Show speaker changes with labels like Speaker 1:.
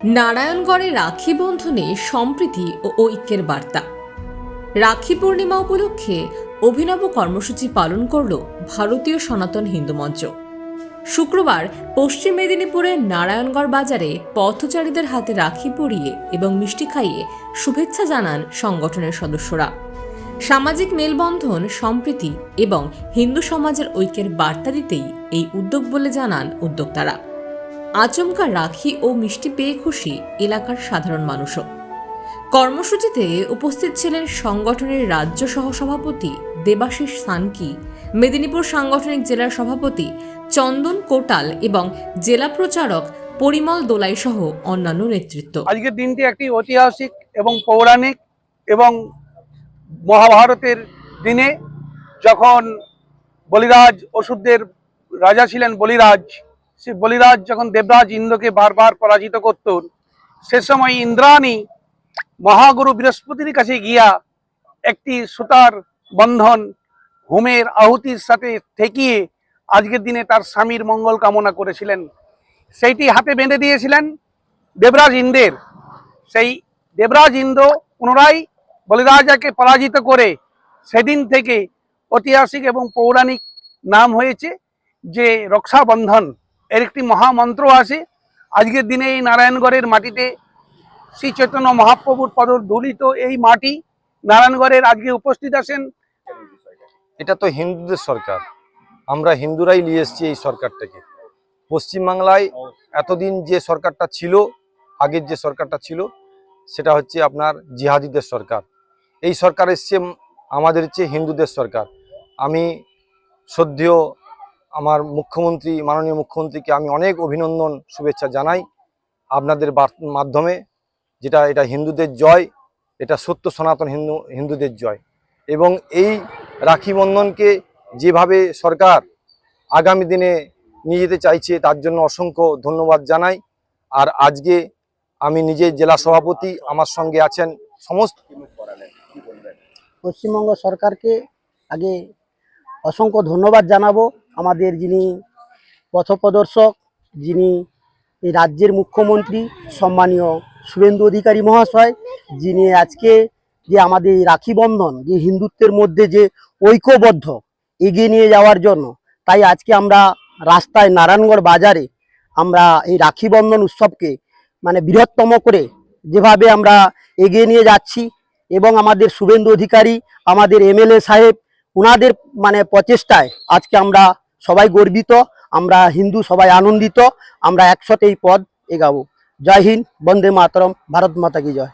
Speaker 1: নারায়ণগড়ে রাখি বন্ধনে সম্প্রীতি ও ঐক্যের বার্তা। রাখি পূর্ণিমা উপলক্ষে অভিনব কর্মসূচি পালন করল ভারতীয় সনাতন হিন্দু মঞ্চ। শুক্রবার পশ্চিম মেদিনীপুরের নারায়ণগড় বাজারে পথচারীদের হাতে রাখি পরিয়ে এবং মিষ্টি খাইয়ে শুভেচ্ছা জানান সংগঠনের সদস্যরা। সামাজিক মেলবন্ধন, সম্প্রীতি এবং হিন্দু সমাজের ঐক্যের বার্তা দিতেই এই উদ্যোগ বলে জানান উদ্যোক্তারা। আচমকা রাখি ও মিষ্টি পেয়ে খুশি এলাকার সাধারণ মানুষও। কর্মসূচিতে উপস্থিত ছিলেন সংগঠনের রাজ্য সহসভাপতি দেবাশিস সানকি, মেদিনীপুর সাংগঠনিক জেলার সভাপতি চন্দন কোটাল এবং জেলা প্রচারক পরিমল দোলাই সহ অন্যান্য নেতৃত্ব।
Speaker 2: আজকের দিনটি একটি ঐতিহাসিক এবং পৌরাণিক এবং মহাভারতের দিনে, যখন বলিরাজ অসুরদের রাজা ছিলেন বলিরাজ, সে বলিরাজ যখন দেবরাজ ইন্দ্রকে বারবার পরাজিত করতেন, সে সময় ইন্দ্রাণী মহাগুরু বৃহস্পতির কাছে গিয়া একটি সুতার বন্ধন হোমের আহুতির সাথে ঠেকিয়ে আজকের দিনে তার স্বামীর মঙ্গল কামনা করেছিলেন। সেইটি হাতে বেঁধে দিয়েছিলেন দেবরাজ ইন্দ্রের। সেই দেবরাজ ইন্দ্র পুনরায় বলিরাজাকে পরাজিত করে সেদিন থেকে ঐতিহাসিক এবং পৌরাণিক নাম হয়েছে যে রক্ষাবন্ধন। এর একটি মহামন্ত্র আছে। আজকের দিনে এই নারায়ণগড়ের মাটিতে শ্রী চৈতন্য মহাপ্রভুর পদধূলিত এই মাটি নারায়ণগড়ের আজকে উপস্থিত আছেন।
Speaker 3: এটা তো হিন্দুদের সরকার, আমরা হিন্দুরাই নিয়ে এসেছি এই সরকারটাকে। পশ্চিমবাংলায় এতদিন যে সরকারটা ছিল, আগের যে সরকারটা ছিল, সেটা হচ্ছে আপনার জিহাদিদের সরকার। এই সরকার এসছে আমাদের হচ্ছে হিন্দুদের সরকার। আমি শ্রদ্ধেয় আমার মুখ্যমন্ত্রী, মাননীয় মুখ্যমন্ত্রীকে আমি অনেক অভিনন্দন শুভেচ্ছা জানাই আপনাদের মাধ্যমে। এটা হিন্দুদের জয়, এটা সত্য সনাতন হিন্দুদের জয়। এবং এই রাখি বন্ধনকে যেভাবে সরকার আগামী দিনে নিয়ে যেতে চাইছে, তার জন্য অসংখ্য ধন্যবাদ জানাই। আর আজকে আমি নিজে জেলা সভাপতি, আমার সঙ্গে আছেন সমস্ত।
Speaker 4: পশ্চিমবঙ্গ সরকারকে আগে অসংখ্য ধন্যবাদ জানাবো। আমাদের যিনি পথপ্রদর্শক, যিনি এই রাজ্যের মুখ্যমন্ত্রী সম্মানীয় শুভেন্দু অধিকারী মহাশয়, যিনি আজকে যে আমাদের এই রাখি বন্ধন, যে হিন্দুত্বের মধ্যে যে ঐক্যবদ্ধ এগিয়ে নিয়ে যাওয়ার জন্য, তাই আজকে আমরা রাস্তায় নারায়ণগড় বাজারে আমরা এই রাখি বন্ধন উৎসবকে বৃহত্তম করে যেভাবে আমরা এগিয়ে নিয়ে যাচ্ছি, এবং আমাদের শুভেন্দু অধিকারী, আমাদের এমএলএ সাহেব, ওনাদের প্রচেষ্টায় আজকে আমরা সবাই গর্বিত, আমরা হিন্দু সবাই আনন্দিত। আমরা একসাথে এই পথ এগাবো। জয় হিন্দ, বন্দে মাতরম, ভারত মাতা কি জয়।